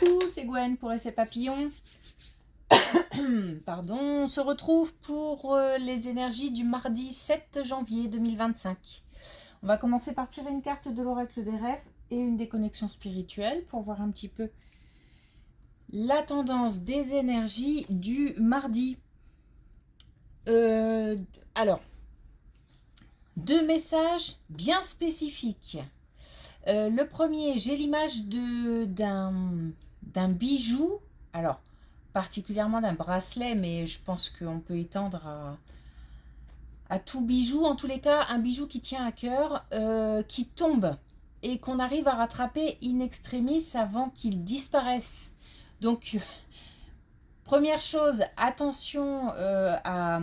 Coucou, c'est Gwen pour Effet Papillon. Pardon, on se retrouve pour les énergies du mardi 7 janvier 2025. On va commencer par tirer une carte de l'oracle des rêves et une des connexions spirituelles pour voir un petit peu la tendance des énergies du mardi. Alors, deux messages bien spécifiques. Le premier, j'ai l'image d'un bijou, alors particulièrement d'un bracelet, mais je pense qu'on peut étendre à tout bijou. En tous les cas, un bijou qui tient à cœur, qui tombe et qu'on arrive à rattraper in extremis avant qu'il disparaisse. Donc, première chose, attention à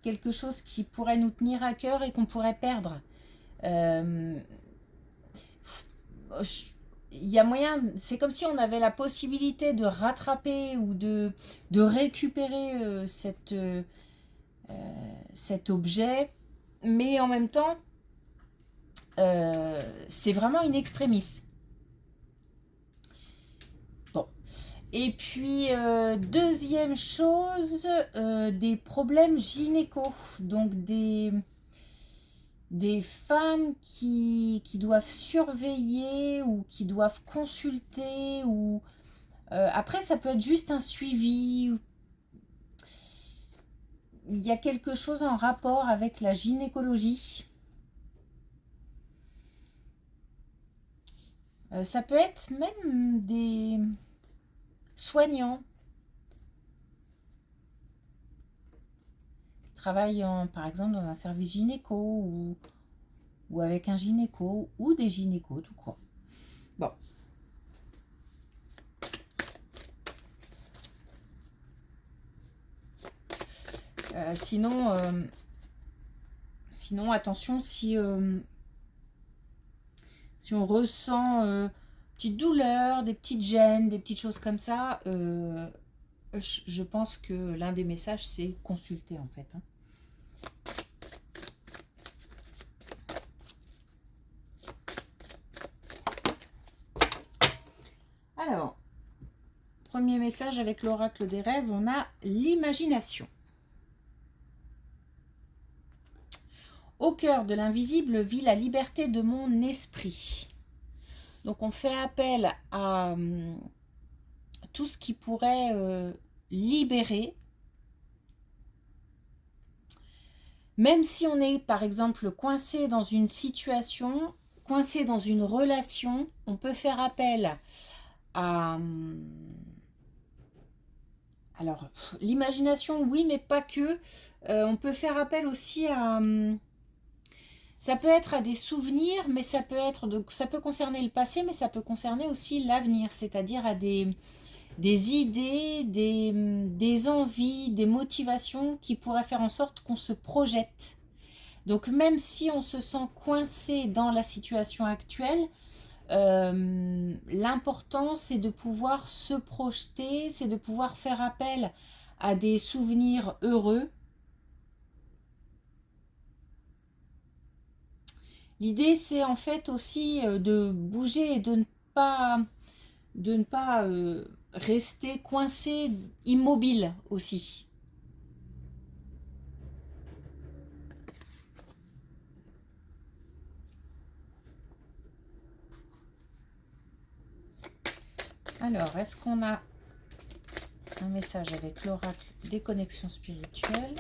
quelque chose qui pourrait nous tenir à cœur et qu'on pourrait perdre. Il y a moyen, c'est comme si on avait la possibilité de rattraper ou de récupérer cet objet, mais en même temps, c'est vraiment in extremis. Bon. Et puis, deuxième chose, des problèmes gynéco, donc des femmes qui doivent surveiller ou qui doivent consulter ou après ça peut être juste un suivi. Il y a quelque chose en rapport avec la gynécologie. Ça peut être même des soignants qui travaillent par exemple dans un service gynéco ou avec un gynéco ou des gynécos tout court. Bon. Sinon, attention, si on ressent petites douleurs, des petites gênes, des petites choses comme ça, je pense que l'un des messages, c'est consulter en fait. Alors, premier message avec l'oracle des rêves, on a l'imagination. Au cœur de l'invisible vit la liberté de mon esprit. Donc on fait appel à tout ce qui pourrait libérer. Même si on est par exemple coincé dans une situation, coincé dans une relation, on peut faire appel à... Alors, l'imagination, oui, mais pas que. On peut faire appel aussi à... Ça peut être à des souvenirs, mais ça peut concerner le passé, mais ça peut concerner aussi l'avenir, c'est-à-dire à des idées, des envies, des motivations qui pourraient faire en sorte qu'on se projette. Donc même si on se sent coincé dans la situation actuelle, l'important c'est de pouvoir se projeter, c'est de pouvoir faire appel à des souvenirs heureux. L'idée c'est en fait aussi de bouger et de ne pas rester coincé, immobile aussi. Alors, est-ce qu'on a un message avec l'oracle des connexions spirituelles?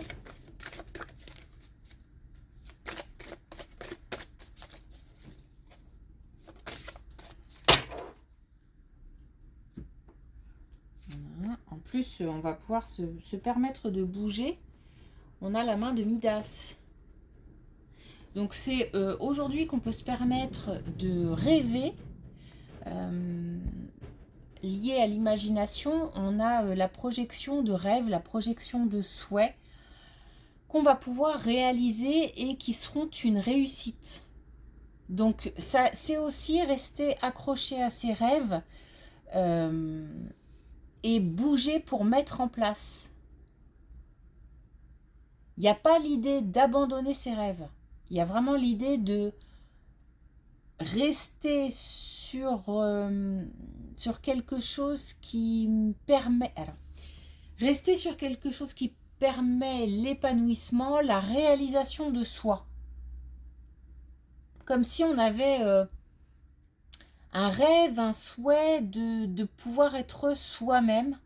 Voilà. En plus, on va pouvoir se permettre de bouger. On a la main de Midas. Donc, c'est aujourd'hui qu'on peut se permettre de rêver. Lié à l'imagination, on a la projection de rêves, la projection de souhaits qu'on va pouvoir réaliser et qui seront une réussite. Donc ça, c'est aussi rester accroché à ses rêves et bouger pour mettre en place. Il n'y a pas l'idée d'abandonner ses rêves. Il y a vraiment l'idée de rester sur quelque chose qui me permet... Alors, rester sur quelque chose qui permet l'épanouissement, la réalisation de soi. Comme si on avait un rêve, un souhait de pouvoir être soi-même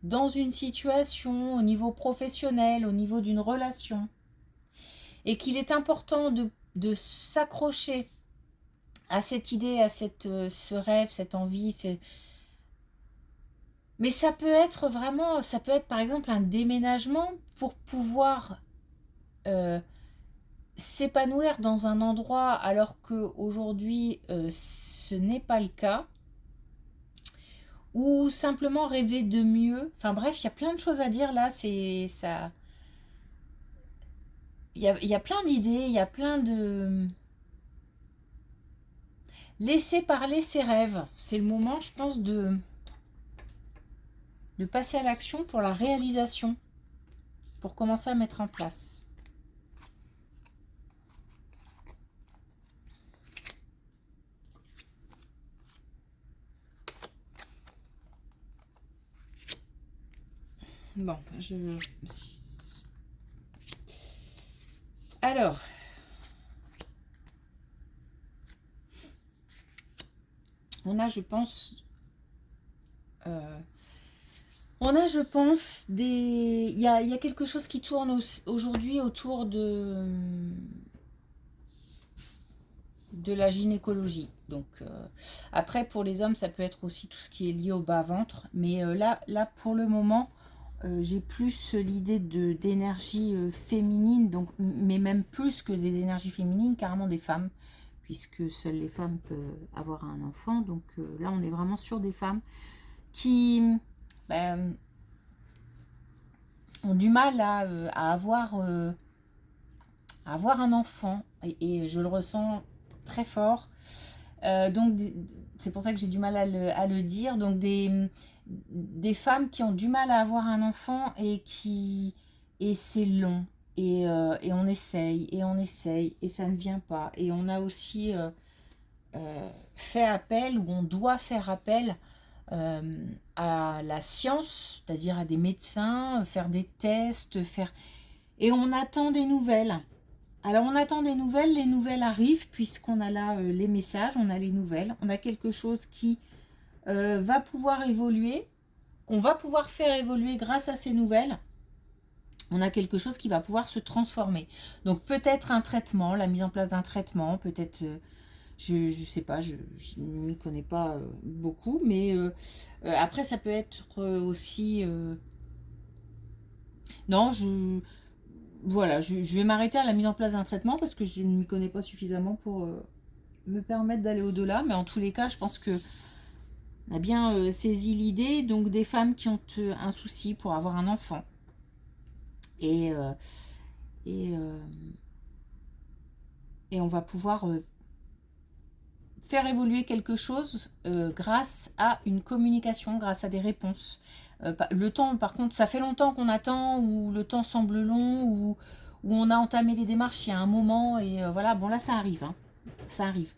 dans une situation, au niveau professionnel, au niveau d'une relation. Et qu'il est important de s'accrocher à cette idée, à ce rêve, cette envie. Mais ça peut être vraiment, ça peut être par exemple un déménagement pour pouvoir s'épanouir dans un endroit alors qu'aujourd'hui ce n'est pas le cas. Ou simplement rêver de mieux. Enfin bref, il y a plein de choses à dire là. C'est ça. Il y a plein d'idées, il y a plein de... Laisser parler ses rêves. C'est le moment, je pense, de passer à l'action pour la réalisation. Pour commencer à mettre en place. Bon, alors... On a, je pense, des... Il y a quelque chose qui tourne aujourd'hui autour de la gynécologie. Donc, après, pour les hommes, ça peut être aussi tout ce qui est lié au bas-ventre. Mais là, pour le moment, j'ai plus l'idée d'énergie féminine, donc, mais même plus que des énergies féminines, carrément des femmes, puisque seules les femmes peuvent avoir un enfant. Donc là, on est vraiment sur des femmes qui ont du mal à avoir un enfant. Et je le ressens très fort. Donc, c'est pour ça que j'ai du mal à le dire. Donc, des femmes qui ont du mal à avoir un enfant et c'est long. Et on essaye, et ça ne vient pas. Et on a aussi fait appel, ou on doit faire appel à la science, c'est-à-dire à des médecins, faire des tests, et on attend des nouvelles. Alors on attend des nouvelles, les nouvelles arrivent puisqu'on a là les messages, on a les nouvelles, on a quelque chose qui va pouvoir évoluer, qu'on va pouvoir faire évoluer grâce à ces nouvelles. On a quelque chose qui va pouvoir se transformer. Donc peut-être un traitement, la mise en place d'un traitement, peut-être, je ne sais pas, je ne m'y connais pas beaucoup, mais après ça peut être aussi... Non, voilà, je vais m'arrêter à la mise en place d'un traitement parce que je ne m'y connais pas suffisamment pour me permettre d'aller au-delà. Mais en tous les cas, je pense que on a bien saisi l'idée. Donc des femmes qui ont un souci pour avoir un enfant. Et on va pouvoir faire évoluer quelque chose grâce à une communication, grâce à des réponses. Le temps, par contre, ça fait longtemps qu'on attend, ou le temps semble long, ou on a entamé les démarches il y a un moment, et voilà, bon là ça arrive. Hein. Ça arrive.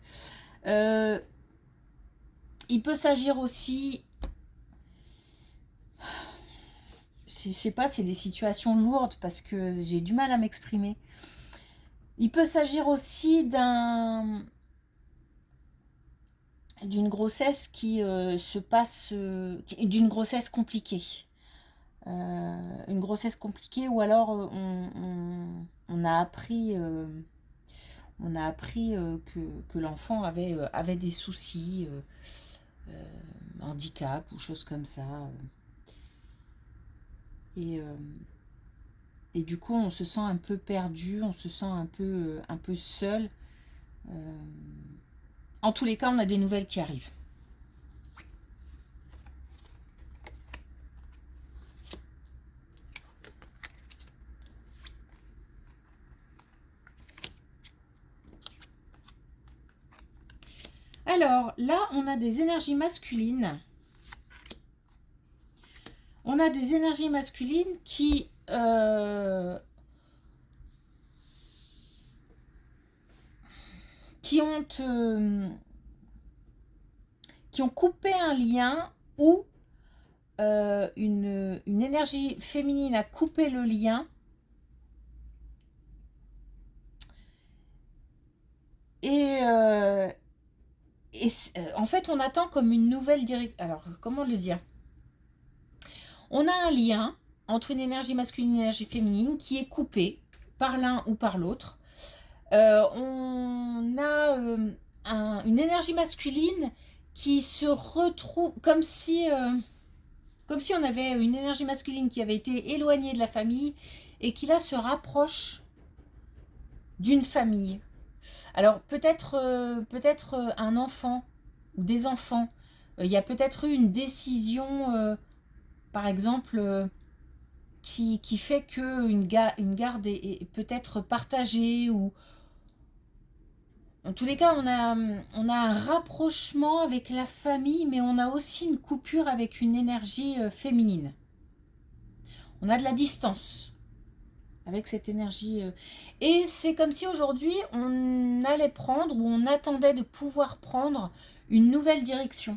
Il peut s'agir aussi... Je sais pas, c'est des situations lourdes parce que j'ai du mal à m'exprimer. Il peut s'agir aussi d'une grossesse qui se passe... d'une grossesse compliquée. Une grossesse compliquée, ou alors on a appris... que l'enfant avait des soucis, handicap ou choses comme ça. Et du coup, on se sent un peu perdu, on se sent un peu seul. En tous les cas, on a des nouvelles qui arrivent. Alors, là, on a des énergies masculines. On a des énergies masculines qui... qui ont qui ont coupé un lien ou une énergie féminine a coupé le lien. Et en fait, on attend comme une nouvelle direction. Alors, comment le dire? On a un lien entre une énergie masculine et une énergie féminine qui est coupé par l'un ou par l'autre. On a une énergie masculine qui se retrouve comme si on avait une énergie masculine qui avait été éloignée de la famille et qui là se rapproche d'une famille. Alors peut-être un enfant ou des enfants. Il y a peut-être eu une décision, par exemple, qui fait qu'une garde est peut-être partagée. Ou en tous les cas, on a un rapprochement avec la famille, mais on a aussi une coupure avec une énergie féminine. On a de la distance avec cette énergie. Et c'est comme si aujourd'hui, on allait prendre, ou on attendait de pouvoir prendre une nouvelle direction.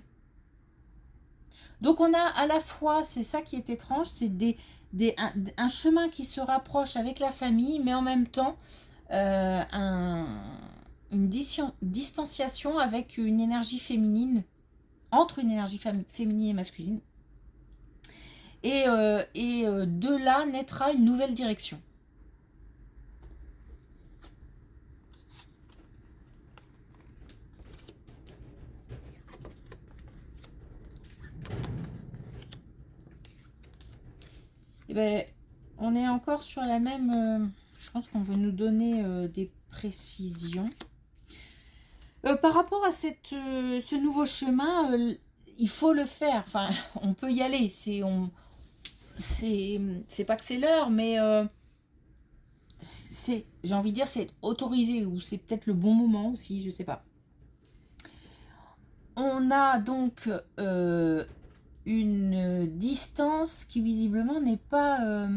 Donc on a à la fois, c'est ça qui est étrange, c'est un chemin qui se rapproche avec la famille, mais en même temps, une distanciation avec une énergie féminine, entre une énergie féminine et masculine. Et de là naîtra une nouvelle direction. Et ben, on est encore sur la même... je pense qu'on veut nous donner des précisions. Par rapport à ce nouveau chemin, il faut le faire. Enfin, on peut y aller. C'est pas que c'est l'heure, mais j'ai envie de dire, c'est autorisé, ou c'est peut-être le bon moment aussi, je sais pas. On a donc une distance qui visiblement n'est pas...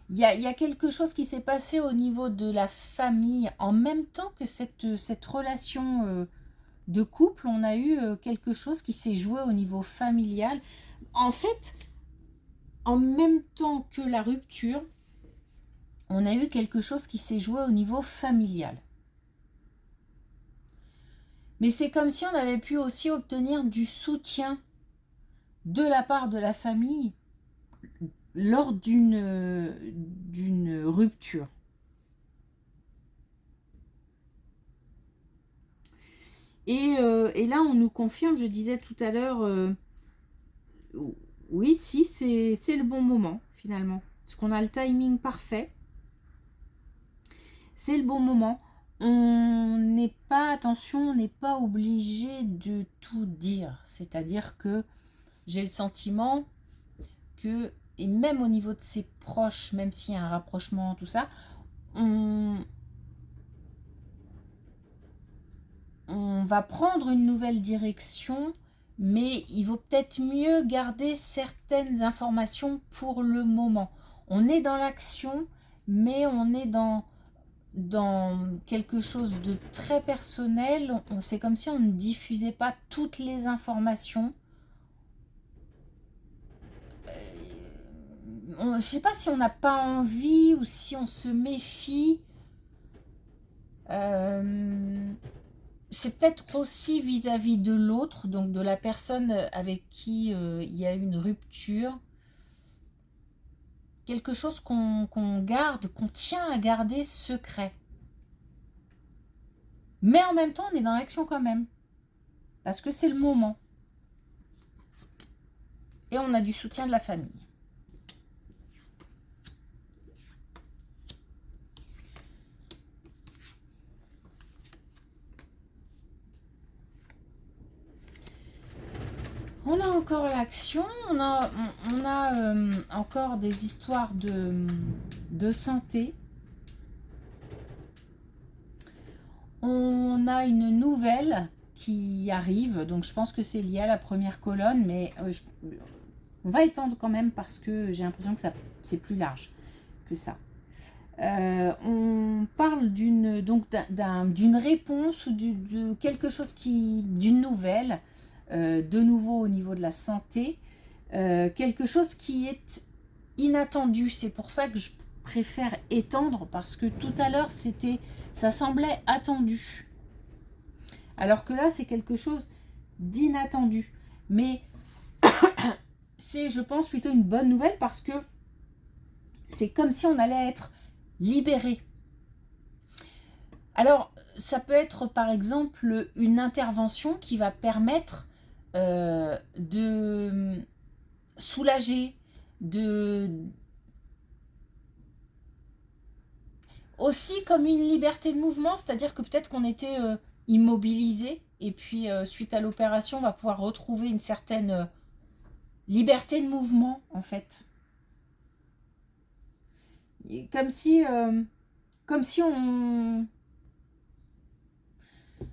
Il y a quelque chose qui s'est passé au niveau de la famille en même temps que cette relation de couple. On a eu quelque chose qui s'est joué au niveau familial. En fait, en même temps que la rupture, on a eu quelque chose qui s'est joué au niveau familial. Mais c'est comme si on avait pu aussi obtenir du soutien de la part de la famille lors d'une rupture. Et là, on nous confirme, je disais tout à l'heure, oui, si, c'est le bon moment, finalement. Parce qu'on a le timing parfait. C'est le bon moment. On n'est pas, attention, on n'est pas obligé de tout dire. C'est-à-dire que j'ai le sentiment que, et même au niveau de ses proches, même s'il y a un rapprochement, tout ça, on va prendre une nouvelle direction, mais il vaut peut-être mieux garder certaines informations pour le moment. On est dans l'action, mais on est dans quelque chose de très personnel. C'est comme si on ne diffusait pas toutes les informations. Je ne sais pas si on n'a pas envie ou si on se méfie. C'est peut-être aussi vis-à-vis de l'autre, donc de la personne avec qui il y a eu une rupture. Quelque chose qu'on garde, qu'on tient à garder secret. Mais en même temps, on est dans l'action quand même. Parce que c'est le moment. Et on a du soutien de la famille. On a encore l'action, on a encore des histoires de santé. On a une nouvelle qui arrive, donc je pense que c'est lié à la première colonne, mais on va étendre quand même parce que j'ai l'impression que c'est plus large que ça. On parle d'une réponse ou de quelque chose d'une nouvelle, de nouveau au niveau de la santé, quelque chose qui est inattendu. C'est pour ça que je préfère étendre, parce que tout à l'heure ça semblait attendu, alors que là c'est quelque chose d'inattendu. Mais c'est, je pense, plutôt une bonne nouvelle, parce que c'est comme si on allait être libéré. Alors, ça peut être par exemple une intervention qui va permettre de soulager, aussi comme une liberté de mouvement, c'est-à-dire que peut-être qu'on était immobilisé, et puis suite à l'opération, on va pouvoir retrouver une certaine liberté de mouvement, en fait. Et comme si on...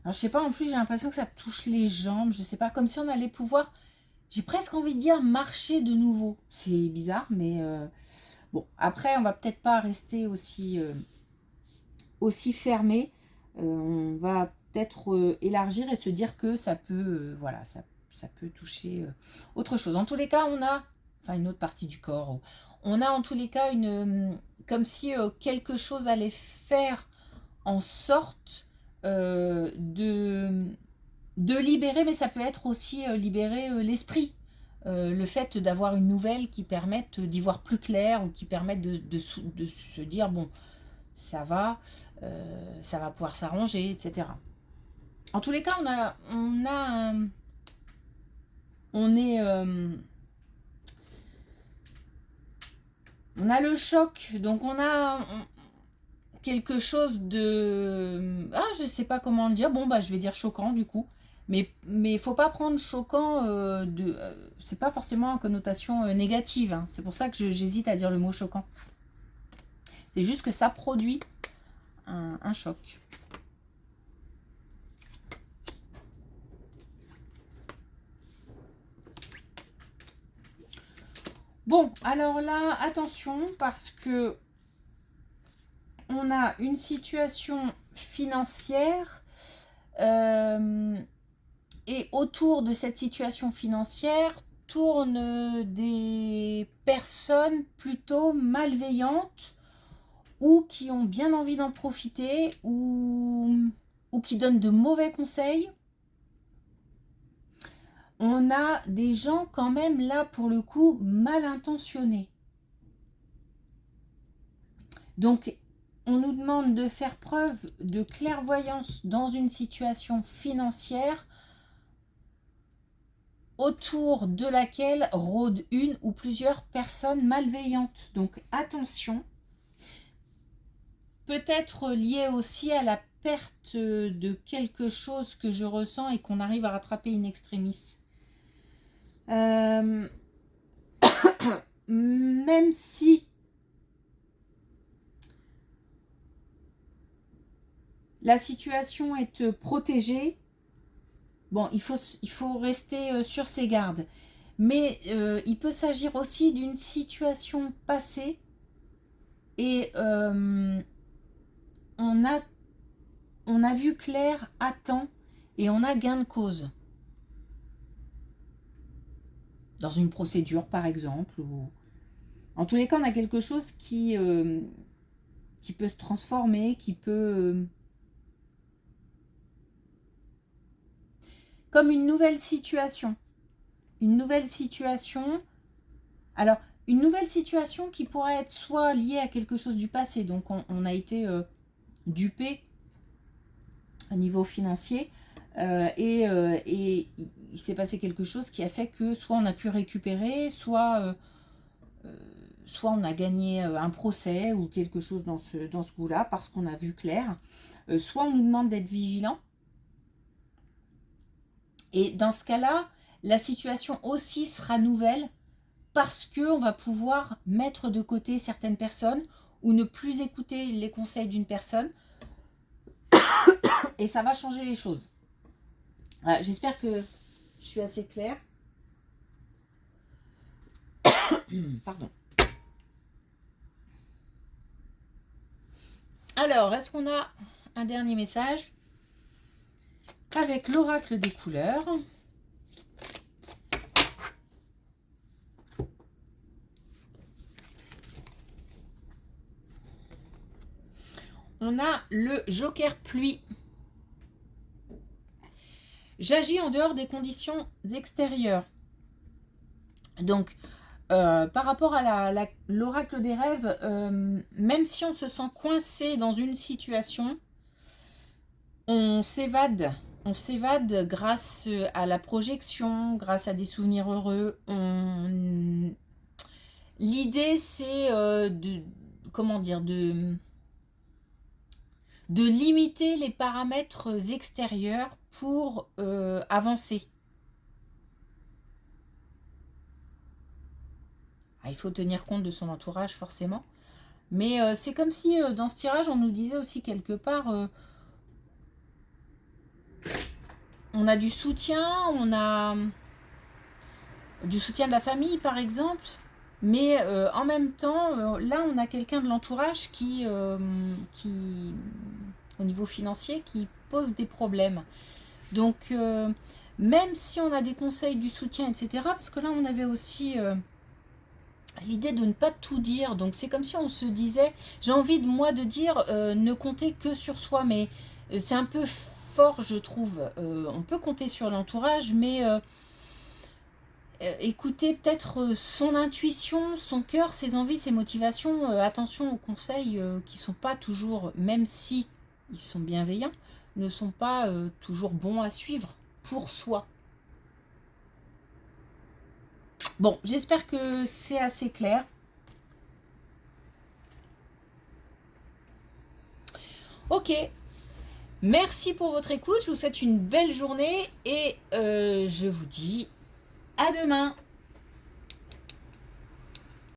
Alors, je sais pas, en plus, j'ai l'impression que ça touche les jambes, je sais pas, comme si on allait pouvoir, j'ai presque envie de dire, marcher de nouveau. C'est bizarre, mais bon, après, on va peut-être pas rester aussi fermé. On va peut-être élargir et se dire que ça peut, voilà, ça peut toucher autre chose. En tous les cas, on a, enfin une autre partie du corps, on a en tous les cas comme si quelque chose allait faire en sorte de libérer, mais ça peut être aussi libérer l'esprit. Le fait d'avoir une nouvelle qui permette d'y voir plus clair, ou qui permette de se dire, bon, ça va pouvoir s'arranger, etc. En tous les cas, on a le choc, donc on a quelque chose de... Ah, je sais pas comment le dire, bon, bah, je vais dire choquant, du coup. Mais faut pas prendre choquant c'est pas forcément en connotation négative, hein. C'est pour ça que j'hésite à dire le mot choquant. C'est juste que ça produit un choc. Bon, alors là, attention, parce que on a une situation financière, et autour de cette situation financière tournent des personnes plutôt malveillantes, ou qui ont bien envie d'en profiter, ou qui donnent de mauvais conseils. On a des gens quand même là, pour le coup, mal intentionnés. Donc, on nous demande de faire preuve de clairvoyance dans une situation financière autour de laquelle rôdent une ou plusieurs personnes malveillantes. Donc, attention. Peut-être lié aussi à la perte de quelque chose que je ressens et qu'on arrive à rattraper in extremis. Même si la situation est protégée, bon, il faut rester sur ses gardes. Mais il peut s'agir aussi d'une situation passée, et on a vu clair à temps, et on a gain de cause. Dans une procédure, par exemple. Ou... En tous les cas, on a quelque chose qui peut se transformer, qui peut... comme une nouvelle situation. Une nouvelle situation. Alors, une nouvelle situation qui pourrait être soit liée à quelque chose du passé. Donc, on a été dupé au niveau financier. Et il s'est passé quelque chose qui a fait que soit on a pu récupérer, soit on a gagné un procès ou quelque chose dans ce goût-là, parce qu'on a vu clair. Soit on nous demande d'être vigilant. Et dans ce cas-là, la situation aussi sera nouvelle, parce qu'on va pouvoir mettre de côté certaines personnes, ou ne plus écouter les conseils d'une personne. Et ça va changer les choses. Voilà, j'espère que je suis assez claire. Pardon. Alors, est-ce qu'on a un dernier message avec l'oracle des couleurs? On a le joker pluie. J'agis en dehors des conditions extérieures. Donc, par rapport à l'oracle des rêves, même si on se sent coincé dans une situation, on s'évade. On s'évade grâce à la projection, grâce à des souvenirs heureux. L'idée, c'est comment dire, de limiter les paramètres extérieurs pour avancer. Ah, il faut tenir compte de son entourage forcément. Mais c'est comme si dans ce tirage, on nous disait aussi quelque part, on a du soutien, on a du soutien de la famille par exemple, mais en même temps, là on a quelqu'un de l'entourage qui, au niveau financier, qui pose des problèmes. Donc même si on a des conseils, du soutien, etc., parce que là on avait aussi l'idée de ne pas tout dire, donc c'est comme si on se disait, j'ai envie de moi de dire, ne compter que sur soi, mais c'est un peu fort je trouve, on peut compter sur l'entourage, mais écouter peut-être son intuition, son cœur, ses envies, ses motivations, attention aux conseils qui sont pas toujours, même si ils sont bienveillants, ne sont pas toujours bons à suivre pour soi. Bon, j'espère que c'est assez clair. Ok, merci pour votre écoute, je vous souhaite une belle journée et je vous dis à demain.